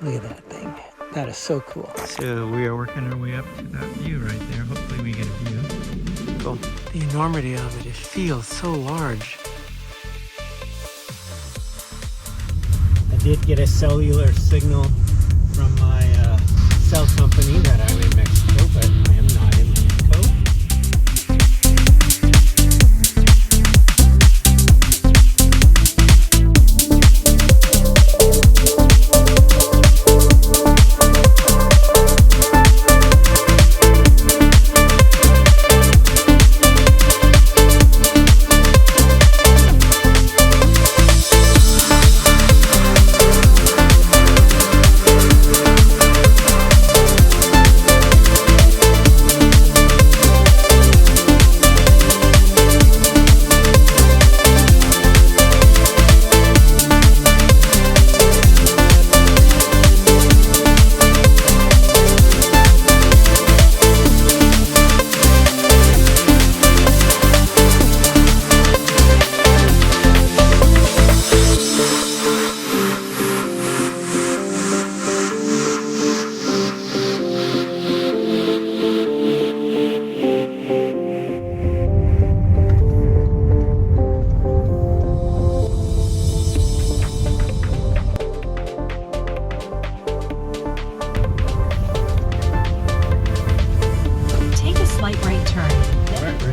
Look at that thing. That is so cool. So we are working our way up to that view right there. Hopefully we get a view. Cool. The enormity of it feels so large. I did get a cellular signal from my cell company that I'm in Mexico, but I am not in Mexico.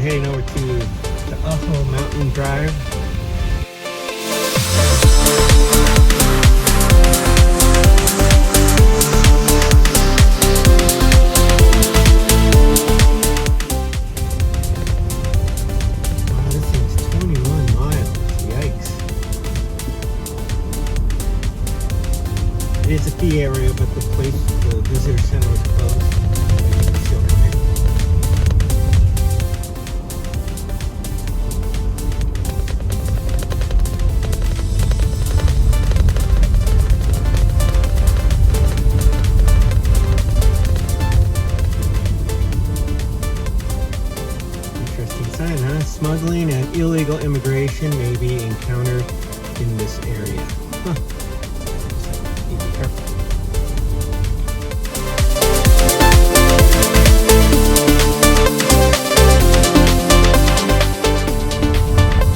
Heading over to the Ajo Mountain Drive. Wow, this thing's 21 miles. Yikes. It is a fee area, but the visitor center is closed. Smuggling and illegal immigration may be encountered in this area. Huh. Be careful.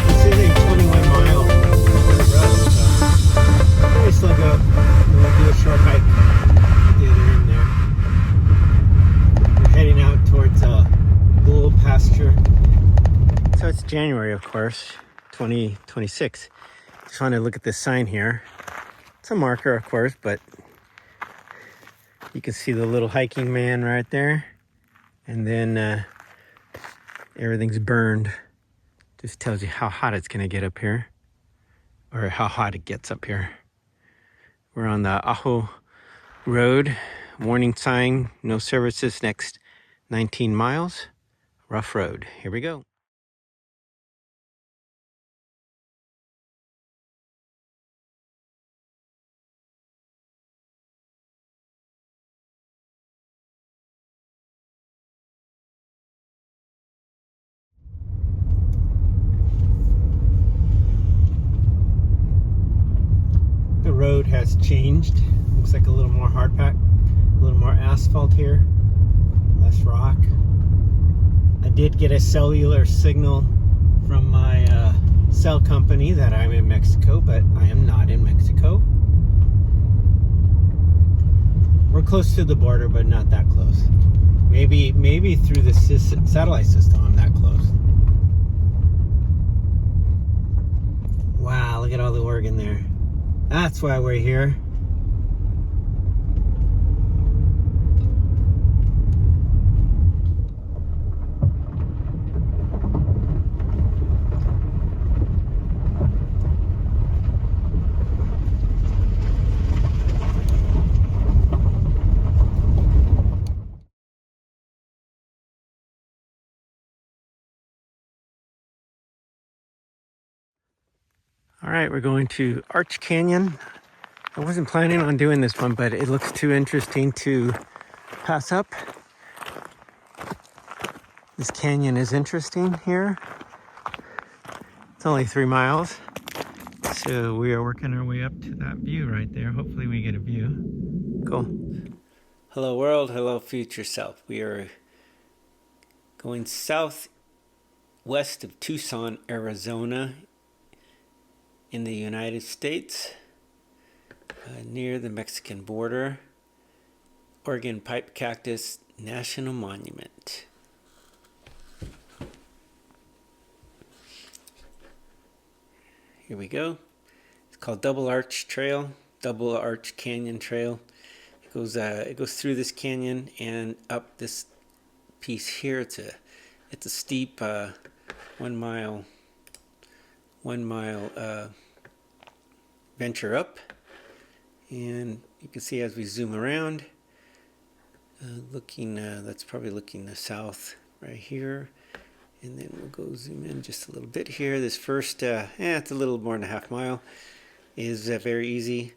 This is a 21-mile road, so we still go. We'll do a short hike at the other end there. We're heading out towards a little pasture. So it's January, of course, 2026. Just want to look at this sign here. It's a marker, of course, but you can see the little hiking man right there. And then everything's burned. Just tells you how hot it's going to get up here, or how hot it gets up here. We're on the Ajo Road. Warning sign, no services next 19 miles. Rough road. Here we go. The road has changed. Looks like a little more hard pack, a little more asphalt here, less rock. I did get a cellular signal from my cell company that I'm in Mexico, but I am not in Mexico. We're close to the border, but not that close. Maybe through the satellite system I'm that close. Wow, look at all the Oregon there. That's why we're here. All right, we're going to Arch Canyon. I wasn't planning on doing this one, but it looks too interesting to pass up. This canyon is interesting here. It's only 3 miles. So we are working our way up to that view right there. Hopefully we get a view. Cool. Hello world, hello future self. We are going southwest of Tucson, Arizona in the United States, near the Mexican border. Oregon Pipe Cactus National Monument. Here we go. It's called Double Arch Trail, Double Arch Canyon Trail. It goes through this canyon and up this piece here. It's a steep 1 mile venture up, and you can see as we zoom around, that's probably looking south right here. And then we'll go zoom in just a little bit here. This first, it's a little more than a half mile, is very easy.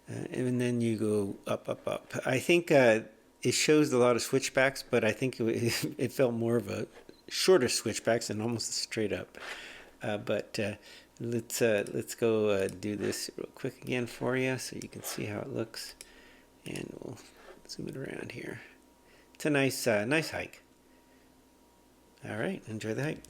And then you go up, up, up. I think it shows a lot of switchbacks, but I think it felt more of a shorter switchbacks and almost straight up. But let's go do this real quick again for you so you can see how it looks. And we'll zoom it around here. It's a nice hike. All right, enjoy the hike.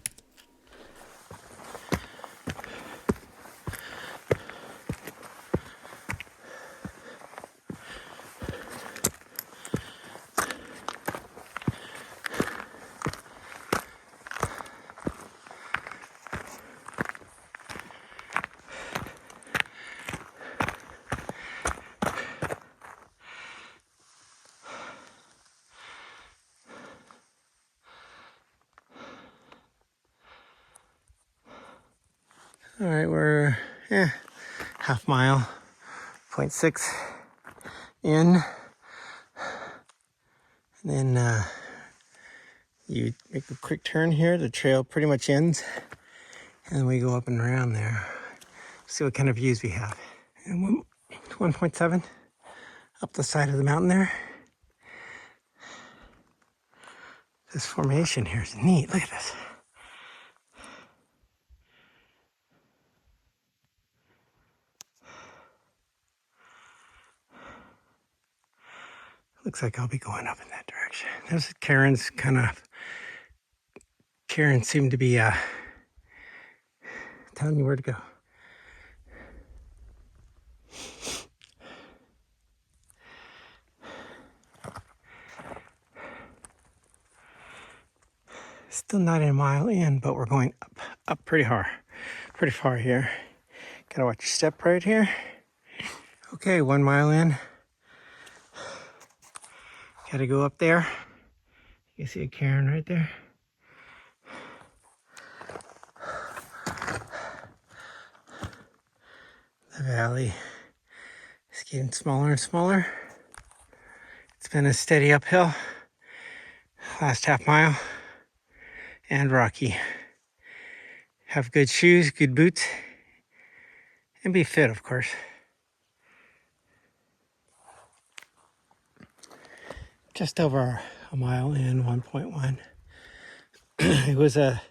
All right, we're half mile, 0.6 in. And then you make a quick turn here. The trail pretty much ends. And we go up and around there. See what kind of views we have. And 1.7 up the side of the mountain there. This formation here is neat. Look at this. Looks like I'll be going up in that direction. There's Karen's Karen seemed to be telling you where to go. Still not a mile in, but we're going up pretty far here. Gotta watch your step right here. Okay, 1 mile in. Gotta go up there. You can see a cairn right there. The valley is getting smaller and smaller. It's been a steady uphill last half mile and rocky. Have good shoes, good boots, and be fit, of course. Just over a mile in, 1.1. It was a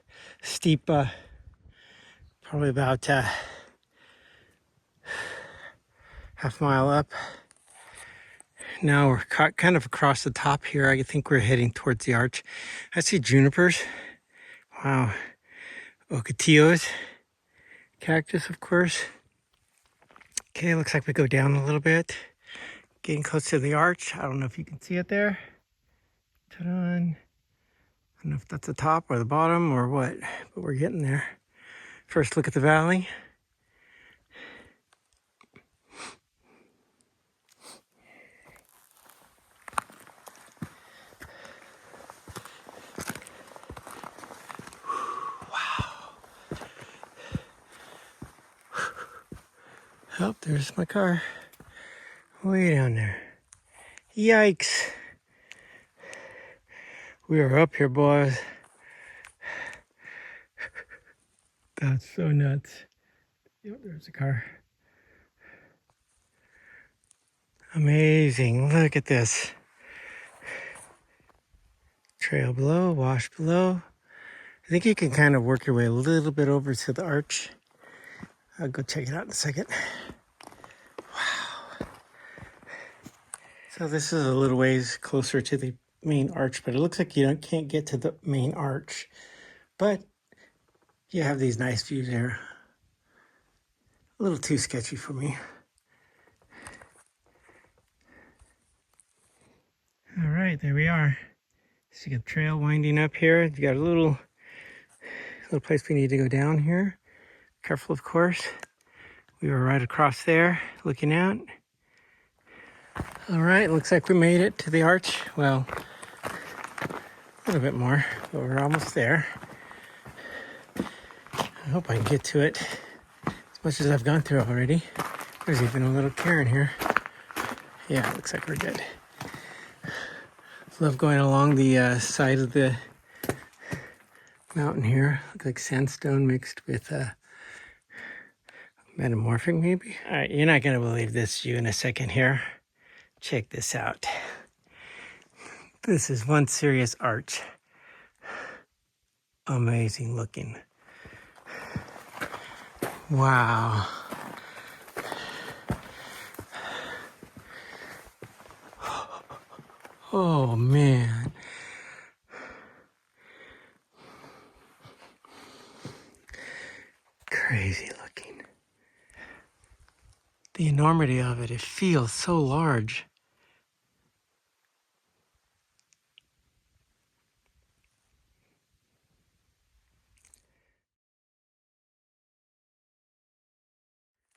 steep, probably about half mile up. Now we're kind of across the top here. I think we're heading towards the arch. I see junipers. Wow. Ocotillos. Cactus, of course. Okay, looks like we go down a little bit. Getting close to the arch. I don't know if you can see it there. Ta-da. I don't know if that's the top or the bottom or what, but we're getting there. First look at the valley. Oh, there's my car. Way down there. Yikes. We are up here, boys. That's so nuts. Yep, there's the car. Amazing. Look at this. Trail below, wash below. I think you can kind of work your way a little bit over to the arch. I'll go check it out in a second. So this is a little ways closer to the main arch, but it looks like you can't get to the main arch. But you have these nice views there. A little too sketchy for me. All right, there we are. So you got the trail winding up here. You got a little place we need to go down here. Careful, of course. We were right across there looking out. All right, looks like we made it to the arch. Well, a little bit more, but we're almost there. I hope I can get to it as much as I've gone through already. There's even a little cairn here. Yeah, it looks like we're good. Love going along the side of the mountain here. Looks like sandstone mixed with metamorphic maybe. All right, you're not gonna believe this view in a second here. Check this out. This is one serious arch. Amazing looking. Wow. Oh man. Crazy looking. The enormity of it, it feels so large.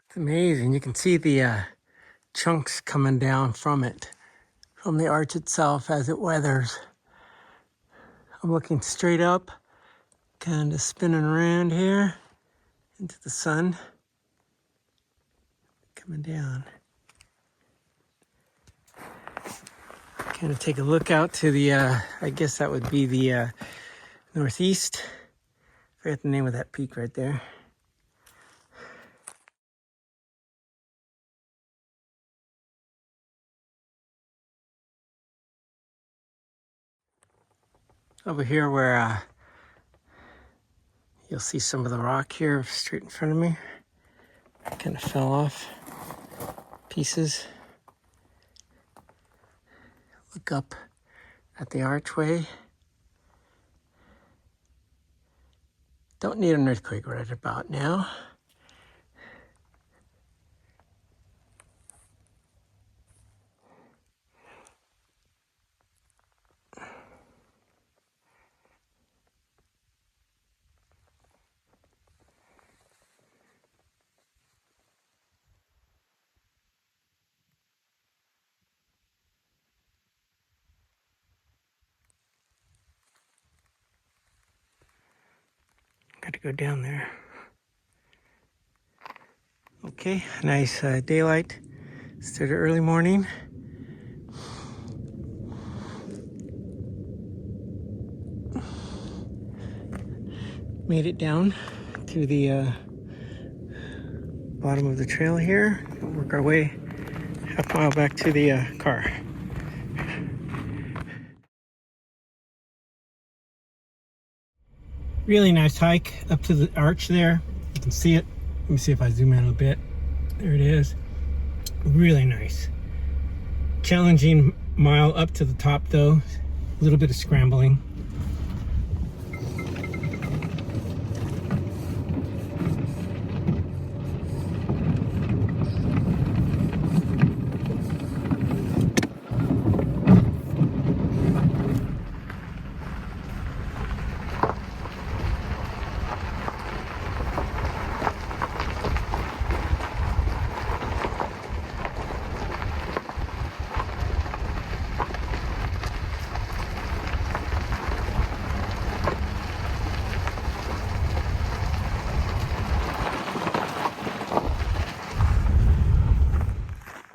It's amazing. You can see the chunks coming down from it, from the arch itself as it weathers. I'm looking straight up, kind of spinning around here into the sun, coming down. Kind of take a look out to the, I guess that would be the northeast. I forget the name of that peak right there. Over here where you'll see some of the rock here straight in front of me. Kind of fell off pieces. Look up at the archway. Don't need an earthquake right about now. Got to go down there. Okay, nice daylight. Started early morning. Made it down to the bottom of the trail here. We'll work our way half mile back to the car. Really nice hike up to the arch there. You can see it. Let me see if I zoom in a bit. There it is. Really nice. Challenging mile up to the top though. A little bit of scrambling.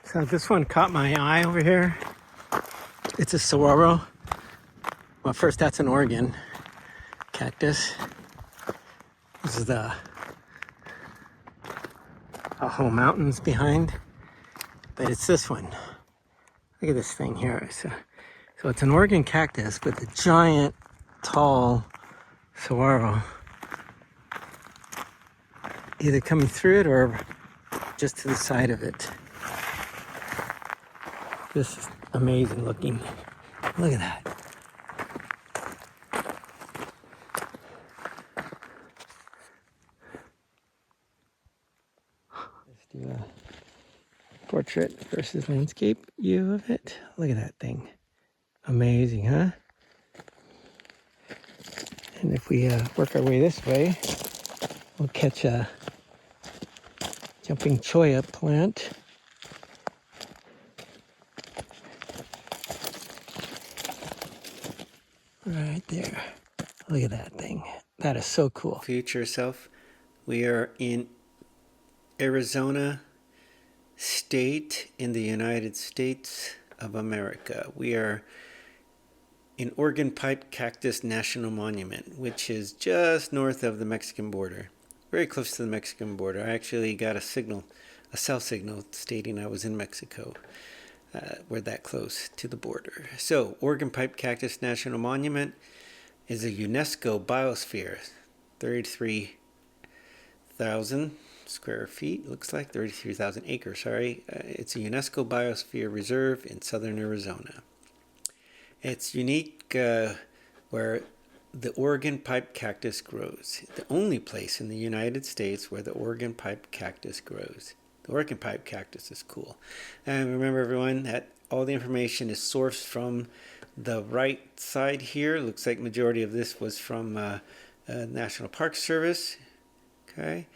So this one caught my eye over here. It's a saguaro. Well, first that's an Oregon cactus. This is the Ajo Mountains behind, but it's this one. Look at this thing here. So it's an Oregon cactus with a giant, tall saguaro either coming through it or just to the side of it. This is amazing looking. Look at that. Let's do a portrait versus landscape view of it. Look at that thing. Amazing, huh? And if we work our way this way, we'll catch a jumping cholla plant. Right there. Look at that thing. That is so cool. Future self. We are in Arizona State in the United States of America. We are in Organ Pipe Cactus National Monument, which is just north of the Mexican border. Very close to the Mexican border. I actually got a cell signal stating I was in Mexico. We're that close to the border. So, Organ Pipe Cactus National Monument is a UNESCO Biosphere, 33,000 square feet, looks like 33,000 acres, sorry. It's a UNESCO Biosphere Reserve in southern Arizona. It's unique where the Oregon pipe cactus grows. The only place in the United States where the Oregon pipe cactus grows. The Oregon pipe cactus is cool. And remember, everyone, that all the information is sourced from the right side here. Looks like majority of this was from National Park Service. Okay.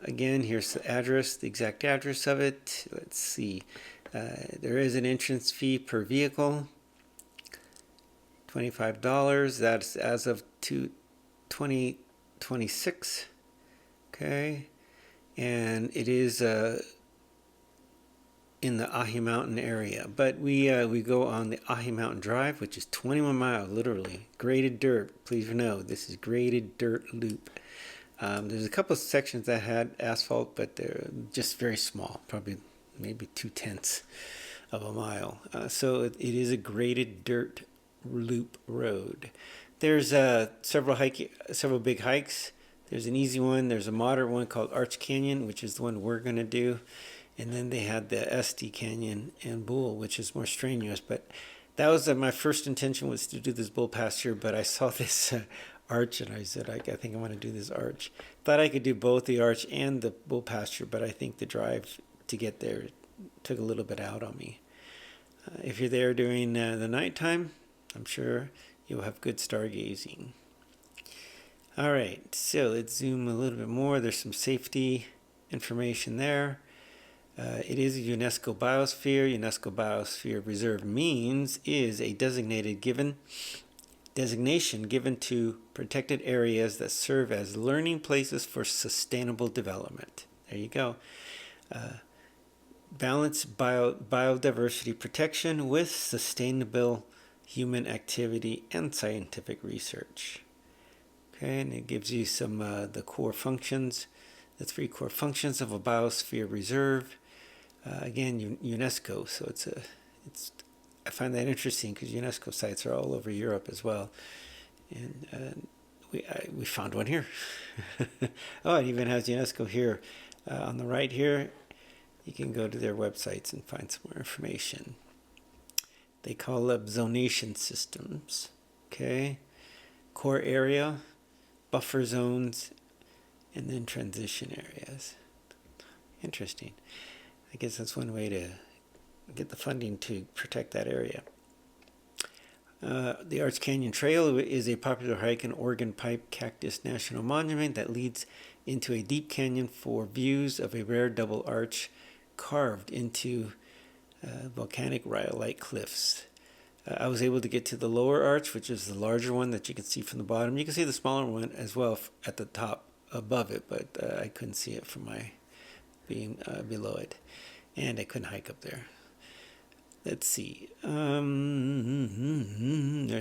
Again, here's the address, the exact address of it. Let's see. There is an entrance fee per vehicle. $25. That's as of 2026. Okay. And it is in the Ajo Mountain area. But we go on the Ajo Mountain Drive, which is 21 miles, literally. Graded dirt. Please know, this is graded dirt loop. There's a couple of sections that had asphalt, but they're just very small, probably maybe 0.2 of a mile. So it is a graded dirt loop road. There's several big hikes. There's an easy one. There's a moderate one called Arch Canyon, which is the one we're going to do. And then they had the SD Canyon and Bull, which is more strenuous. But that was my first intention, was to do this bull pasture. But I saw this arch and I said, I think I want to do this arch. Thought I could do both the arch and the bull pasture, but I think the drive to get there took a little bit out on me. If you're there during the nighttime, I'm sure you'll have good stargazing. All right, so let's zoom a little bit more. There's some safety information there. It is a UNESCO Biosphere. UNESCO Biosphere Reserve is a designation given to protected areas that serve as learning places for sustainable development. There you go. Balance biodiversity protection with sustainable human activity and scientific research. Okay, and it gives you some the core functions, the 3 core functions of a biosphere reserve. Again, UNESCO, so I find that interesting because UNESCO sites are all over Europe as well, and we found one here. Oh, it even has UNESCO here on the right here. You can go to their websites and find some more information. They call up zonation systems. Okay, core area, buffer zones, and then transition areas. Interesting. I guess that's one way to get the funding to protect that area. The Arch Canyon Trail is a popular hike in Oregon Pipe Cactus National Monument that leads into a deep canyon for views of a rare double arch carved into volcanic rhyolite cliffs. I was able to get to the lower arch, which is the larger one that you can see from the bottom. You can see the smaller one as well at the top above it, but I couldn't see it from my being below it, and I couldn't hike up there. Let's see. There's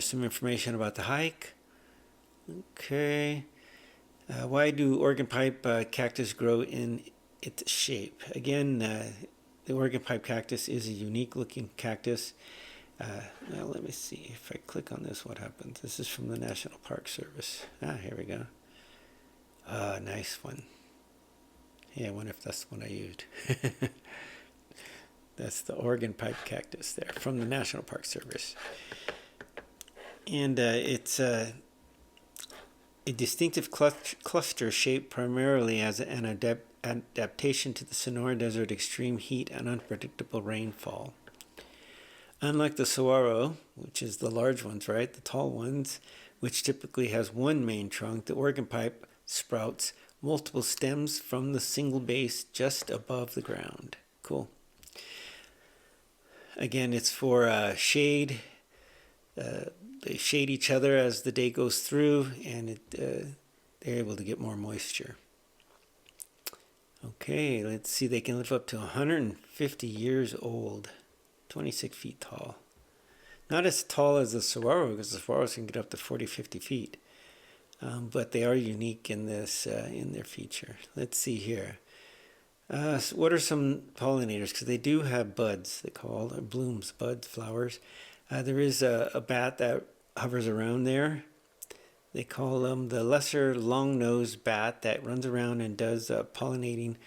some information about the hike. Okay. Why do Oregon pipe cactus grow in its shape? Again, the Oregon pipe cactus is a unique looking cactus. Now let me see if I click on this, what happens. This is from the National Park Service. Here we go. Nice one. Yeah, I wonder if that's the one I used. That's the Oregon pipe cactus there from the National Park Service. And it's a distinctive cluster shaped primarily as an adaptation to the Sonoran Desert extreme heat and unpredictable rainfall. Unlike the saguaro, which is the large ones, right, the tall ones, which typically has one main trunk, the Oregon pipe sprouts multiple stems from the single base just above the ground. Cool. Again, it's for shade. They shade each other as the day goes through, and they're able to get more moisture. Okay, let's see. They can live up to 150 years old, 26 feet tall. Not as tall as the saguaro, because the saguaros can get up to 40, 50 feet. But they are unique in this, in their feature. Let's see here. So what are some pollinators? Because they do have buds, they call it blooms, buds, flowers. There is a bat that hovers around there. They call them the lesser long-nosed bat that runs around and does pollinating.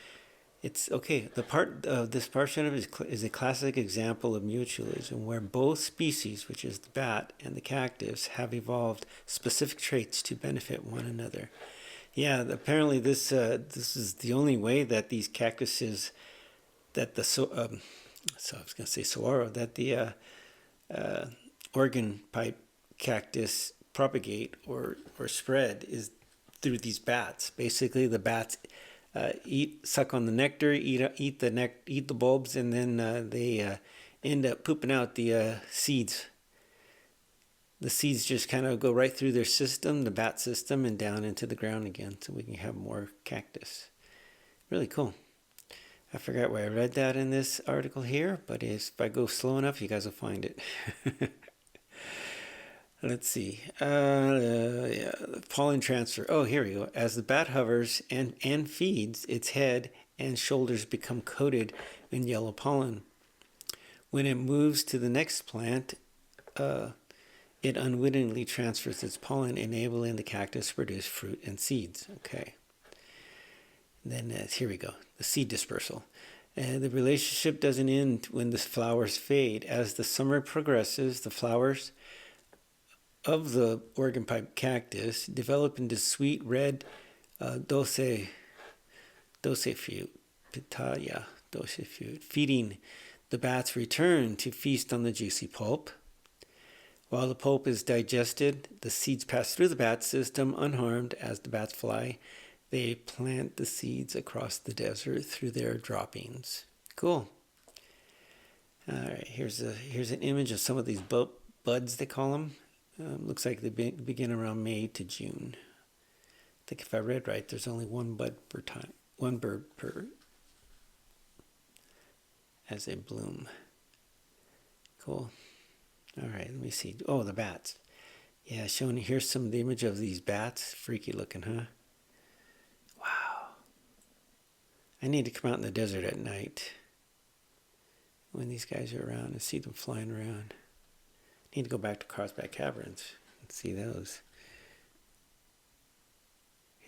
It's okay. The part of this portion of it is a classic example of mutualism, where both species, which is the bat and the cactus, have evolved specific traits to benefit one another. Yeah, apparently this is the only way that these cactuses, that the so I was going to say saguaro, that the Oregon pipe cactus propagate or spread is through these bats. Basically, the bats suck on the nectar, eat the bulbs, and then they end up pooping out the seeds. The seeds just kind of go right through their system, the bat system, and down into the ground again, so we can have more cactus. Really cool. I forgot where I read that in this article here, but if I go slow enough, you guys will find it. Let's see. Pollen transfer. Oh, here we go. As the bat hovers and feeds, its head and shoulders become coated in yellow pollen. When it moves to the next plant, it unwittingly transfers its pollen, enabling the cactus to produce fruit and seeds. Okay. Then here we go. The seed dispersal. The relationship doesn't end when the flowers fade. As the summer progresses, the flowers of the Oregon pipe cactus develop into sweet red dulce fruit, pitaya dulce fruit. Feeding, the bats return to feast on the juicy pulp. While the pulp is digested, the seeds pass through the bat system unharmed. As the bats fly, they plant the seeds across the desert through their droppings. Cool. All right, here's an image of some of these buds, they call them. Looks like they begin around May to June. I think if I read right, there's only one bud per time, one bird per as they bloom. Cool. All right, let me see. Oh, the bats. Yeah, showing here's some of the image of these bats. Freaky looking, huh? Wow. I need to come out in the desert at night when these guys are around and see them flying around. I need to go back to Carlsbad Caverns and see those.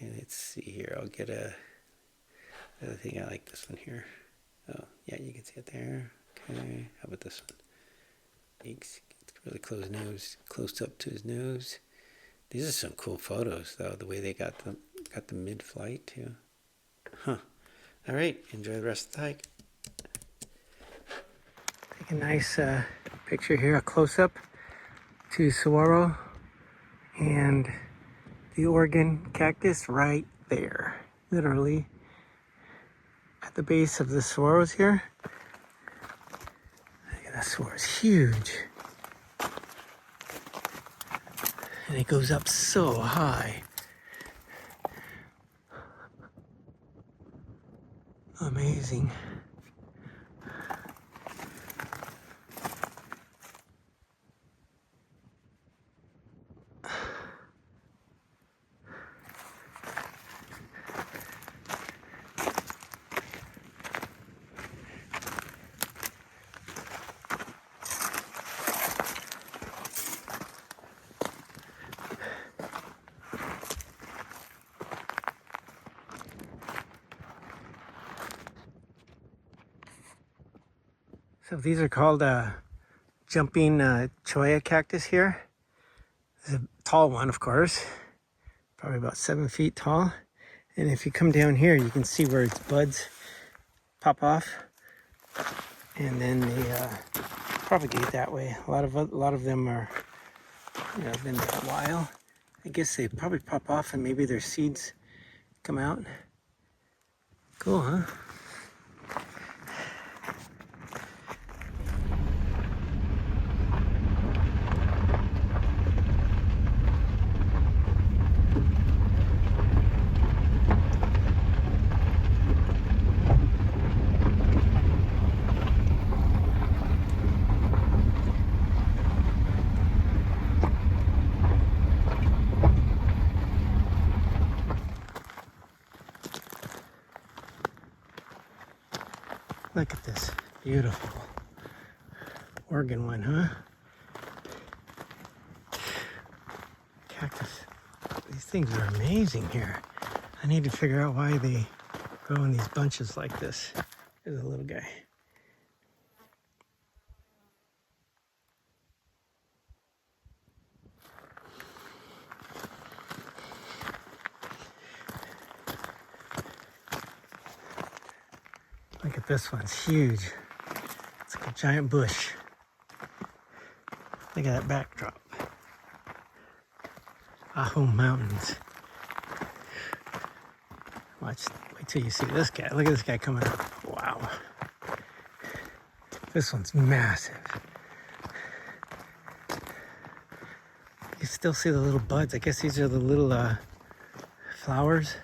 And let's see here. I'll get I think I like this one here. Oh, yeah, you can see it there. Okay, how about this one? It's really close up to his nose. These are some cool photos, though. The way they got the mid-flight too. Huh. All right. Enjoy the rest of the hike. Take a nice picture here, a close-up to saguaro and the Oregon cactus right there, literally at the base of the saguaros here. Look at that saguaro, it's huge. And it goes up so high. Amazing. So these are called jumping cholla cactus here. It's a tall one, of course, probably about 7 feet tall. And if you come down here, you can see where its buds pop off, and then they propagate that way. A lot of them are, been there a while. I guess they probably pop off, and maybe their seeds come out. Cool, huh? Look at this beautiful Oregon one, huh? Cactus. These things are amazing here. I need to figure out why they grow in these bunches like this. There's a little guy. Look at this one, it's huge. It's like a giant bush. Look at that backdrop. Ajo Mountains. Wait till you see this guy. Look at this guy coming up. Wow. This one's massive. You still see the little buds. I guess these are the little flowers.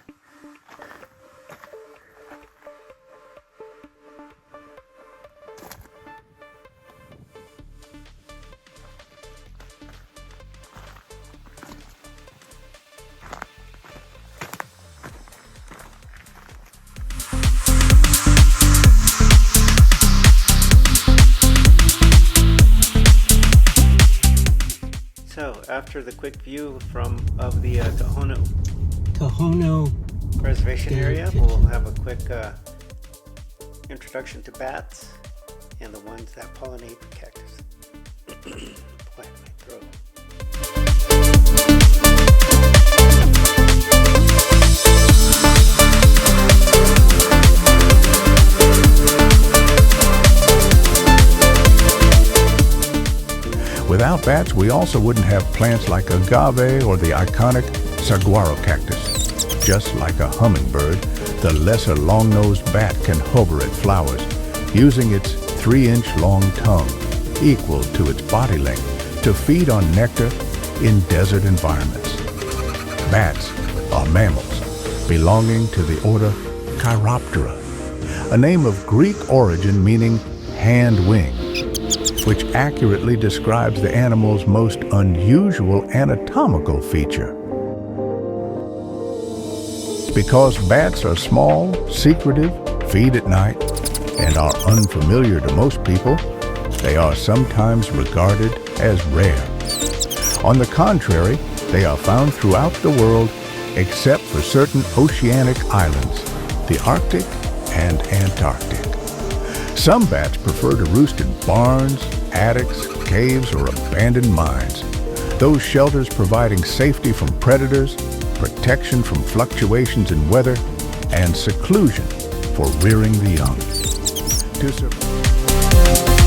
So after the quick view of the Tohono Reservation area, we'll have a quick introduction to bats and the ones that pollinate the cactus. Boy, my throat. Without bats, we also wouldn't have plants like agave or the iconic saguaro cactus. Just like a hummingbird, the lesser long-nosed bat can hover at flowers, using its 3-inch long tongue, equal to its body length, to feed on nectar in desert environments. Bats are mammals, belonging to the order Chiroptera, a name of Greek origin meaning hand wing, which accurately describes the animal's most unusual anatomical feature. Because bats are small, secretive, feed at night, and are unfamiliar to most people, they are sometimes regarded as rare. On the contrary, they are found throughout the world except for certain oceanic islands, the Arctic and Antarctic. Some bats prefer to roost in barns, attics, caves, or abandoned mines. Those shelters providing safety from predators, protection from fluctuations in weather, and seclusion for rearing the young. To survive.